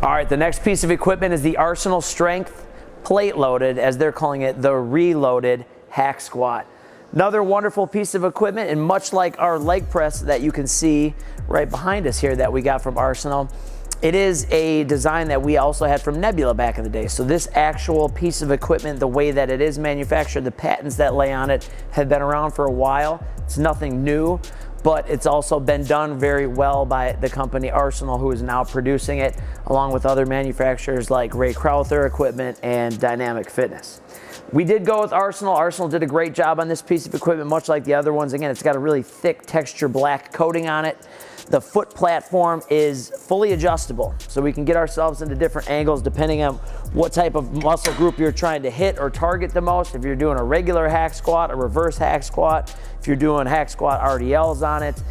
All right, the next piece of equipment is the Arsenal Strength plate loaded, as they're calling it, the reloaded hack squat. Another wonderful piece of equipment, and much like our leg press that you can see right behind us here that we got from Arsenal, it is a design that we also had from Nebula back in the day. So this actual piece of equipment, the way that it is manufactured, the patents that lay on it have been around for a while. It's nothing new, but it's also been done very well by the company Arsenal, who is now producing it, along with other manufacturers like Ray Crowther Equipment and Dynamic Fitness. We did go with Arsenal. Arsenal did a great job on this piece of equipment, much like the other ones. Again, it's got a really thick texture black coating on it. The foot platform is fully adjustable, so we can get ourselves into different angles depending on what type of muscle group you're trying to hit or target the most. If you're doing a regular hack squat, a reverse hack squat, if you're doing hack squat RDLs on it,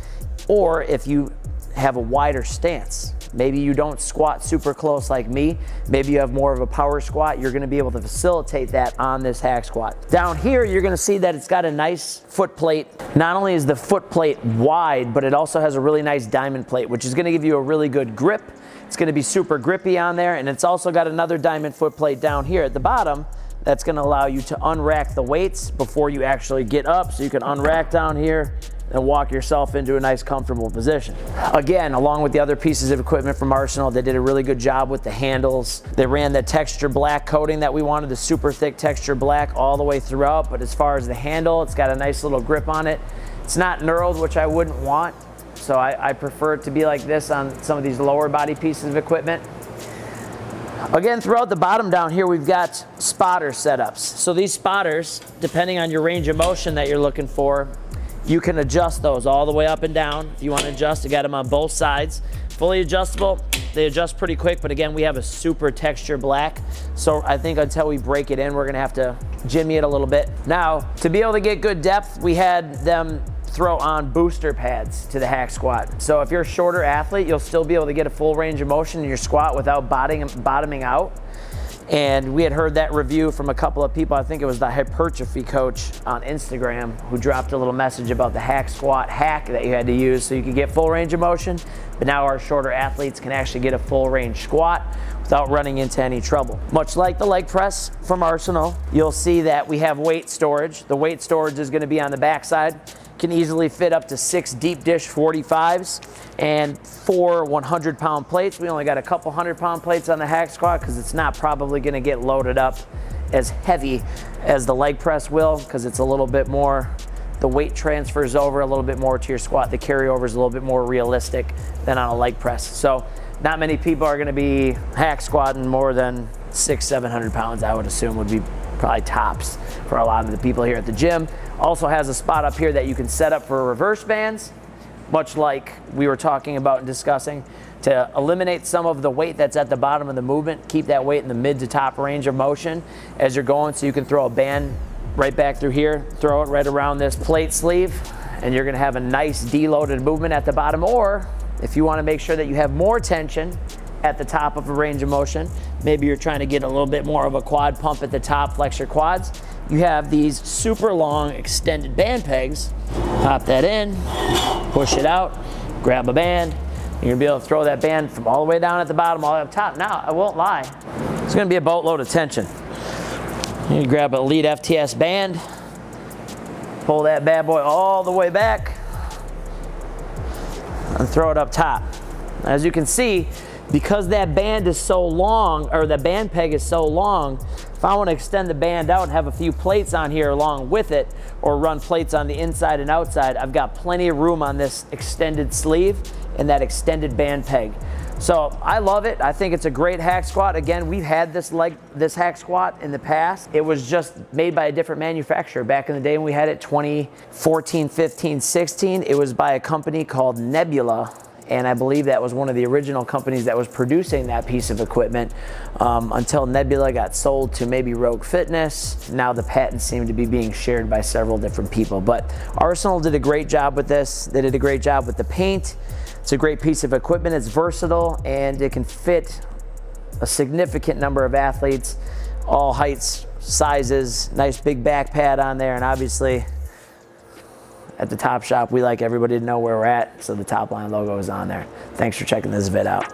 or if you have a wider stance. Maybe you don't squat super close like me. Maybe you have more of a power squat. You're gonna be able to facilitate that on this hack squat. Down here, you're gonna see that it's got a nice foot plate. Not only is the foot plate wide, but it also has a really nice diamond plate, which is gonna give you a really good grip. It's gonna be super grippy on there, and it's also got another diamond foot plate down here at the bottom that's gonna allow you to unrack the weights before you actually get up, so you can unrack down here and walk yourself into a nice comfortable position. Again, along with the other pieces of equipment from Arsenal, they did a really good job with the handles. They ran the texture black coating that we wanted, the super thick texture black all the way throughout, but as far as the handle, it's got a nice little grip on it. It's not knurled, which I wouldn't want, so I prefer it to be like this on some of these lower body pieces of equipment. Again, throughout the bottom down here, we've got spotter setups. So these spotters, depending on your range of motion that you're looking for, you can adjust those all the way up and down. If you want to adjust, you got them on both sides. Fully adjustable, they adjust pretty quick, but again, we have a super texture black. So I think until we break it in, we're gonna have to jimmy it a little bit. Now, to be able to get good depth, we had them throw on booster pads to the hack squat. So if you're a shorter athlete, you'll still be able to get a full range of motion in your squat without bottoming out. And we had heard that review from a couple of people. I think it was the hypertrophy coach on Instagram who dropped a little message about the hack squat hack that you had to use so you could get full range of motion. But now our shorter athletes can actually get a full range squat without running into any trouble. Much like the leg press from Arsenal, you'll see that we have weight storage. The weight storage is going to be on the backside. Can easily fit up to 6 deep dish 45s and 4 100-pound plates. We only got a couple 100-pound plates on the hack squat because it's not probably going to get loaded up as heavy as the leg press will, because it's a little bit more, the weight transfers over a little bit more to your squat. The carryover is a little bit more realistic than on a leg press. So not many people are going to be hack squatting more than 600-700 pounds, I would assume would be probably tops for a lot of the people here at the gym. Also has a spot up here that you can set up for reverse bands, much like we were talking about and discussing, to eliminate some of the weight that's at the bottom of the movement. Keep that weight in the mid to top range of motion as you're going, so you can throw a band right back through here, throw it right around this plate sleeve, and you're gonna have a nice deloaded movement at the bottom. Or if you wanna make sure that you have more tension at the top of a range of motion, maybe you're trying to get a little bit more of a quad pump at the top, flex your quads, you have these super long extended band pegs. Pop that in, push it out, grab a band, and you'll be able to throw that band from all the way down at the bottom all the way up top. Now, I won't lie, it's gonna be a boatload of tension. You grab an Elite FTS band, pull that bad boy all the way back, and throw it up top. As you can see, because that band is so long, or the band peg is so long, if I want to extend the band out and have a few plates on here along with it, or run plates on the inside and outside, I've got plenty of room on this extended sleeve and that extended band peg. So I love it. I think it's a great hack squat. Again, we've had this hack squat in the past. It was just made by a different manufacturer. Back in the day when we had it, 2014, 15, 16, it was by a company called Nebula. And I believe that was one of the original companies that was producing that piece of equipment until Nebula got sold to maybe Rogue Fitness. Now the patents seem to be being shared by several different people. But Arsenal did a great job with this. They did a great job with the paint. It's a great piece of equipment. It's versatile, and it can fit a significant number of athletes, all heights, sizes, nice big back pad on there, and obviously at the Top Shop, we like everybody to know where we're at, so the Top Line logo is on there. Thanks for checking this vid out.